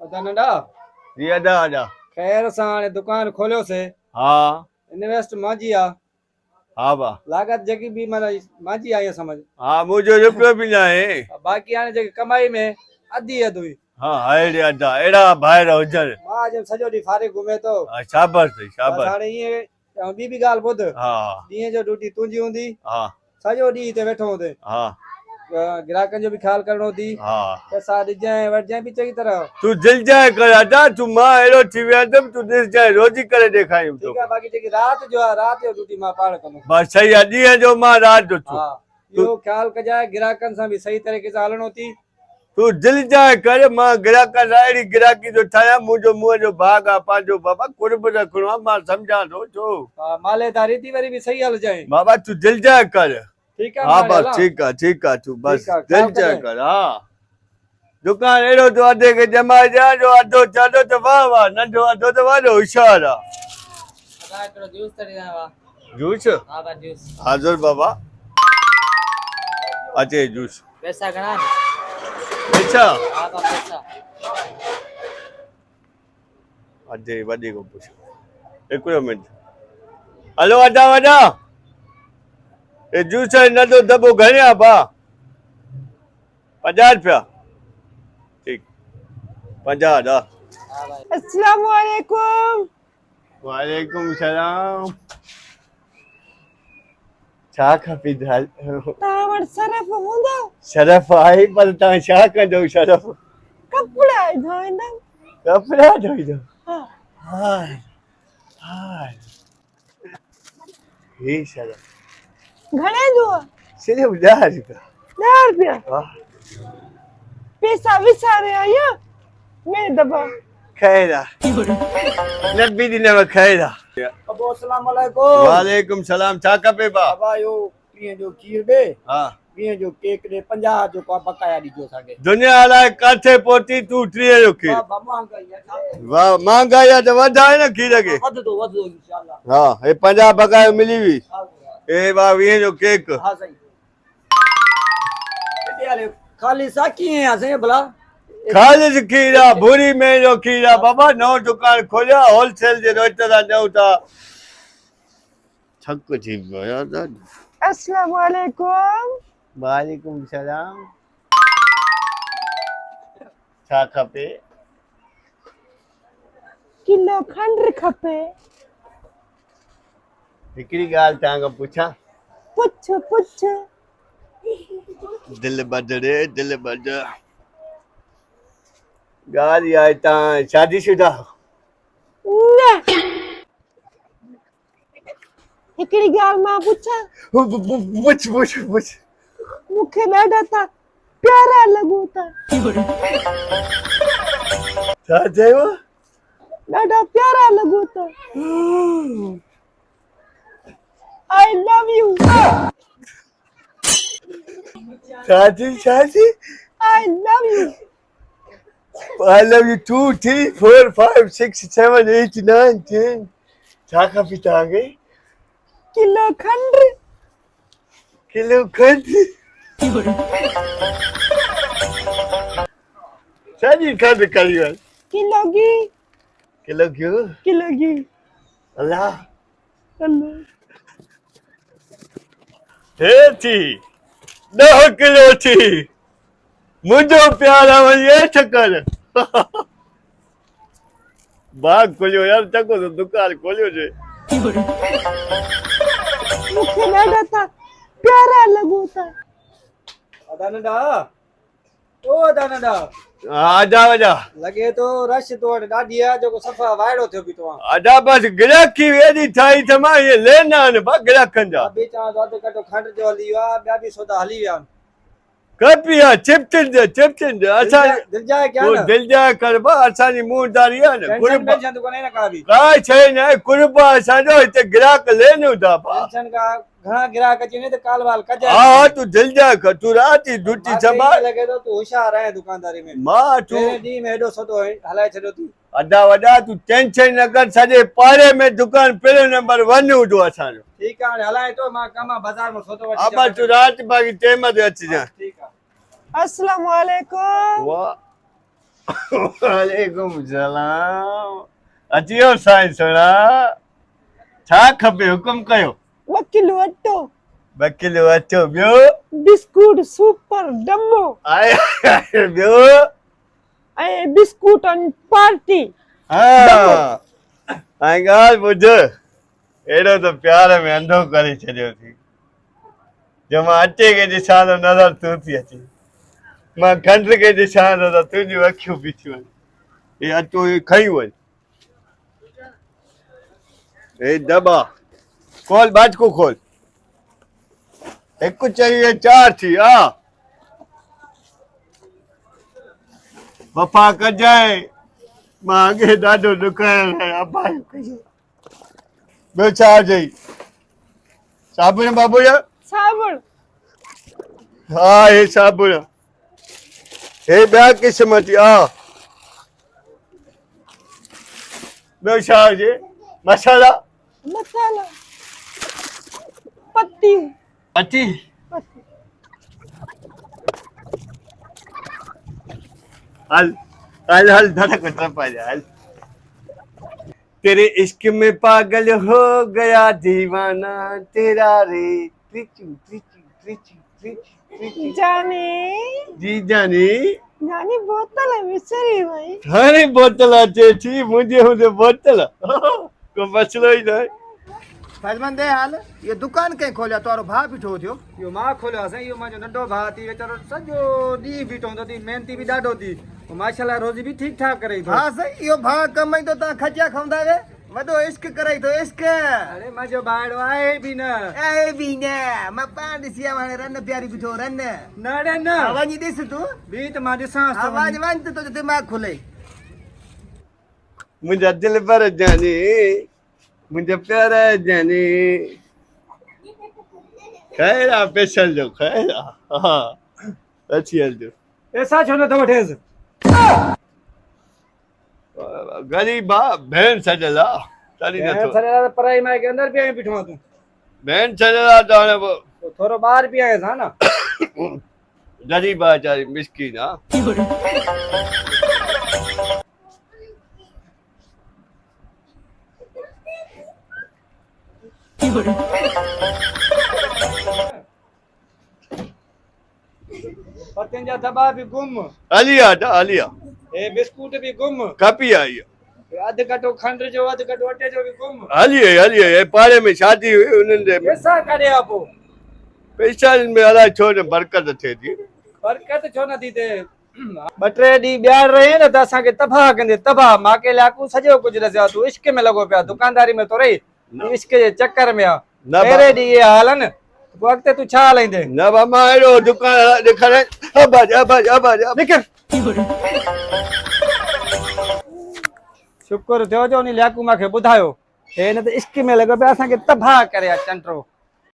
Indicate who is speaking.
Speaker 1: पता नंढा
Speaker 2: जी अदा अदा
Speaker 1: खैर सां हाणे दुकान खोलियोसीं
Speaker 2: हाँ
Speaker 1: इन्वेस्ट मुंहिंजी आहे
Speaker 2: हाँ बा
Speaker 1: लागत जेकी बि माना मुंहिंजी आई आहे समझ
Speaker 2: हाँ मुझे रुपयो भी ना है
Speaker 1: बाक़ी हाणे जेकी कमाई में अधी हुई
Speaker 2: हाँ अड़े अदा एड़ा भाई हुजन
Speaker 1: मां जब सॼो ॾींहुं फारिग घुमे थो
Speaker 2: शाबाश
Speaker 1: बसि
Speaker 2: शाबाश
Speaker 1: हाणे ईअं ऐं ॿी बि ॻाल्हि ॿुध
Speaker 2: हाँ
Speaker 1: ॾींहं जो ड्यूटी तुंहिंजी हूंदी
Speaker 2: हाँ
Speaker 1: सॼो ॾींहुं हिते वेठो हूंदे
Speaker 2: हाँ
Speaker 1: ग्राहकनि जो बि ख्यालु करणो थी
Speaker 2: हाँ
Speaker 1: पैसा ॾिजांइ वठिजांइ बि चङी तरह
Speaker 2: तू दिल जाए कर अदा तू मां एड़ो थी वेंदम तू दिल जाए रोजी करे ॾेखारियूं
Speaker 1: ठीकु आहे बाक़ी जेकी राति जो आहे राति जो ड्यूटी मां पाण कंदुमि
Speaker 2: बस सही आहे ॾींहं जो मां राति जो छो
Speaker 1: हा इहो ख्यालु कजांइ ग्राहकनि सां बि सही तरीक़े सां हलणो थी
Speaker 2: तू दिल जाए कर मां ग्राहकनि सां अहिड़ी ग्राहकी जो ठाहियां मुंहिंजो मुंहं जो भाग आहे पंहिंजो बाबा कुर्ब रखणो आहे मां सम्झां थो छो
Speaker 1: मालेदारी थी वरी बि सही हलजांइ
Speaker 2: बाबा तू दिल जाए कर
Speaker 1: ठीकु आहे
Speaker 2: हाँ
Speaker 1: मां
Speaker 2: बस
Speaker 1: हलां?
Speaker 2: ठीक है तू बस
Speaker 1: ठीक आहे,
Speaker 2: दिल
Speaker 1: ख्यालु
Speaker 2: जाए
Speaker 1: कजांइ।
Speaker 2: कर हाँ दुकान अहिड़ो तो अधे खे जमाए ॾियां जो अधो चाॾो त वाह वाह नंढो अधो त वाॾो होशियार आहे
Speaker 1: हिकिड़ो जूस तरी ॾियां
Speaker 2: जूस
Speaker 1: हा बा जूस
Speaker 2: हाज़ुर बाबा अचे जूस
Speaker 1: पैसा घणा
Speaker 2: अच्छा
Speaker 1: हा बा पैसा
Speaker 2: अचे वॾे को पुछो हिकिड़ो मिंट हलो अदा वॾा ये जूस जो नंढो दॿो घणे आहे भाउ 50 रुपया ठीक 50 दा
Speaker 3: अस्सलाम वालेकुम
Speaker 2: वालेकुम सलाम छा खपे दाल
Speaker 3: तव्हां वटि सरफ हूंदो
Speaker 2: शरफ आहे पर तव्हां छा कंदो शरफ
Speaker 3: कपिड़ा धोईंदा
Speaker 2: कपिड़ा धोईंदो
Speaker 3: हा
Speaker 2: हाय हाय हे शरफ
Speaker 3: घणे जो
Speaker 2: सिर्फ 10 रुपया
Speaker 3: 10 रुपया
Speaker 2: वाह
Speaker 3: पैसा विसारे आया मेरे दबा
Speaker 2: खैर नबी दिन में खैर
Speaker 1: अबो अस्सलाम वालेकुम
Speaker 2: वालेकुम सलाम छा खपे बा
Speaker 1: बाबा यो कीअं जो खीर ॾे
Speaker 2: हाँ
Speaker 1: कीअं जो केक ॾे 50 जो का बकाया ॾिजो असांखे
Speaker 2: दुनिया अलाए काथे पहुती तू 30 जो खीर
Speaker 1: बाबा महांगाई आहे
Speaker 2: वाह महांगाई आहे त वधाए न खीर खे
Speaker 1: वधदो इंशाअल्लाह
Speaker 2: हाँ हे 50 बकायो मिली हुई ए वाह 20 जो केक
Speaker 1: हा सही किथे हले खाली सा कीअं आहे साईं भला
Speaker 2: खालिद खीर आहे भूरी में जो खीर आहे बाबा नओं दुकान खोलियो आहे होलसेल जे रेट सां ॾियूं था थक थी पियो यार दादा
Speaker 3: अस्सलाम वालेकुम
Speaker 2: वालेकुम सलाम छा खपे
Speaker 3: किलो खंड खपे
Speaker 2: हिकिड़ी ॻाल्हि तव्हां खां पुछां
Speaker 3: पुछ पुछ
Speaker 2: दिल बदड़े दिल बदड़ ॻाल्हि इहा आहे तव्हां शादीशुदा
Speaker 3: न हिकिड़ी ॻाल्हि मां पुछां
Speaker 2: पुछ पुछ पुछ
Speaker 3: मूंखे ॾाढा था प्यारा लॻो था
Speaker 2: छा चयो
Speaker 3: ॾाढा प्यारा लॻो था आई लव यू
Speaker 2: छा थी
Speaker 3: I love U
Speaker 2: I love you 2, 3, 4, 5, 6, 7, 8, 9, 10. छा खपे तव्हांखे
Speaker 3: किलो खंड
Speaker 2: किलो खंड सारी खंड करी वञ
Speaker 3: किलो घी
Speaker 2: किलो घियो
Speaker 3: किलो घी
Speaker 2: अल्लाह
Speaker 3: अल्लाह
Speaker 2: हे थी 10 किलो थी मुंहिंजो प्यारा वञी हेठि कर बाग खोलियो यार चङो तो दुकान खोलियो जे
Speaker 3: मूंखे ॾाढा था प्यारा लॻो था
Speaker 1: अदा नंढा ओ अदा नंढा
Speaker 2: आजा वजा
Speaker 1: लॻे तो रश तो वटि ॾाढी आहे जेको सफ़ा वाइड़ो थियो बि तव्हां
Speaker 2: आजा बस ग्राहकी एॾी ठाही त मां इहे लेना आहिनि बा ग्राहकनि जा
Speaker 1: बि चवां थो अधु कटो खंड जो हली वियो आहे ॿिया बि सौदा हली विया आहिनि
Speaker 2: कपी आहे चिप्टन असां
Speaker 1: दिल जाए क्या
Speaker 2: तूं
Speaker 1: न
Speaker 2: दिल जा कर बा असांजी मुंहदारी आहे न
Speaker 1: टेंशन
Speaker 2: कुर्ब
Speaker 1: टेंशन तो कोन्हे न का बि
Speaker 2: काई शइ न आहे कुर्ब आहे असांजो हिते ग्राहक लेनियूं था बा
Speaker 1: टेंशन का घणा ग्राहक अची वञे त काल वाल कजाए
Speaker 2: हा हा तूं दिल जा कर तूं राति जी ड्यूटी
Speaker 1: मूंखे ईअं
Speaker 2: संभाल
Speaker 1: लॻे थो तूं होशियार आहे दुकानदारी में
Speaker 2: मां तूं
Speaker 1: पहिरें ॾींहं में हेॾो सौदो हलाए छॾियो थी
Speaker 2: अदा वॾा तूं टेंशन न कर सॼे पाड़े में दुकान पहिरियों नंबर 1 हुजो असांजो
Speaker 1: ठीकु आहे हाणे हलाए थो मां कम बाज़ार में सौदो वठी
Speaker 2: अब तूं राति बाक़ी टाइम ते अचिजांइ
Speaker 1: ठीकु आहे
Speaker 3: अस्सलाम वालेकुम
Speaker 2: वाह वालेकुम सलाम। अची वियो साईं सोना। छा खपे हुकुम कयो।
Speaker 3: 2 किलो अटो
Speaker 2: 2 किलो अचो ॿियो।
Speaker 3: बिस्कुट सुपर डब्बो
Speaker 2: आए ॿियो।
Speaker 3: ऐं बिस्कुट ऐं पार्टी
Speaker 2: हा ऐं ॻाल्हि ॿुध, अहिड़ो त प्यार में अंधो करे छॾियो थी जो मां अटे खे ॾिसां त नज़र तूं थी अचे, मां खंड खे ॾिसां त तुंहिंजियूं अखियूं बीठियूं आहिनि। हे अटो हे खई वञ, हे दॿा खोल, बाटको खोल। हिकु चई 4 थी। हा वफ़ा कजांइ, मां अॻे ॾाढो ॾुकाइण लाइ अबायो कयो। ॿियो छा चई? साबुण बाबुण?
Speaker 3: साबुण
Speaker 2: हा हे साबुण, हे ॿिया क़िस्म थी। हा ॿियो छा हुजे? मसाला
Speaker 3: मसाला पत्ती
Speaker 2: अची हल हल हल धड़क टपाए हल। तेरे इश्क में पागल हो गया दीवाना तेरा रे। त्रिचू त्रिचू त्रिचू त्रिचू त्रिचू।
Speaker 3: जाने
Speaker 2: जी जानी
Speaker 3: जानी बोतल विसरी वई।
Speaker 2: हाणे बोतल अचे थी, मुंहिंजे हूंदे बोतल को मसलो ई न आहे।
Speaker 4: फैज़मन दे हाल ये दुकान कंहिं खोलिया तोरो भाउ बीठो थियो।
Speaker 1: इहो मां खोलियो आहे साईं, इहो मुंहिंजो नंढो भाउ थी वीचारो सॼो ॾींहुं बीठो हूंदो थी, महिनती बि ॾाढो थी, माशाल्लाह रोज़ी बि ठीकु ठाक करे थो।
Speaker 4: हाँ सही इहो भाउ कमाई तो तव्हां खजिया खाऊंदा वे वॾो इश्क कराई तो इश्क।
Speaker 1: अरे मुंहिंजो भाउ आहे बि न।
Speaker 4: ए बि न मां पाण ॾिसी आयो हाणे रन प्यारी बीठो रन
Speaker 1: न रे न
Speaker 4: वञी ॾिस तूं
Speaker 1: बि त मां ॾिसां
Speaker 4: आवाज़ वञ त तुंहिंजो दिमाग़ खुले।
Speaker 2: मुंहिंजा दिल भर जानी, मुंहिंजा प्यारा जानी। ख़ैर आहे पेशल जो, ख़ैर आहे। हा अची हलजो।
Speaker 1: पैसा छो नथो वठेसि?
Speaker 2: ग़रीब आहे, भेण छॾियल आहे तॾहिं नथो।
Speaker 1: पढ़ाई मां के अंदर बि बीठो आहे तूं,
Speaker 2: भेण छॾियल आहे त हाणे पोइ
Speaker 1: थोरो ॿाहिरि बि आयसि हा न।
Speaker 2: ग़रीब आहे वीचारी, मिसकीन आहे।
Speaker 1: पतियुनि जा दॿा बि गुम,
Speaker 2: हली आहे हली आहे।
Speaker 1: हे बिस्कुट बि गुम,
Speaker 2: कपी आहे इहा।
Speaker 1: अधु कटो खंड जो अधु कटो अटे जो बि गुम।
Speaker 2: हली आई पाड़े में शादी हुई उन्हनि जे
Speaker 1: पैसा कढिया पोइ
Speaker 2: पैसा में अलाए छो न बरकत थिए थी।
Speaker 1: बरकत छो नथी थिए? 2-3 ॾींहं ॿियार रहे न त असांखे तबाह कंदे तबाह। माके लाकू सॼो कुझु रसिया, तूं इश्क में लॻो पिया, दुकानदारी में तो रही, तूं इश्क जे चक्कर में आहे। पहिरें ॾींहुं इहे हाल आहिनि, पोइ अॻिते तूं छा हलाईंदे?
Speaker 2: न मां अहिड़ो दुकान ॾेखारे
Speaker 1: निकिर। शुक्र थियो जो उन लाकू मूंखे ॿुधायो, हे न त इश्क में लॻो पिया असांखे तबाह करे चंटरो।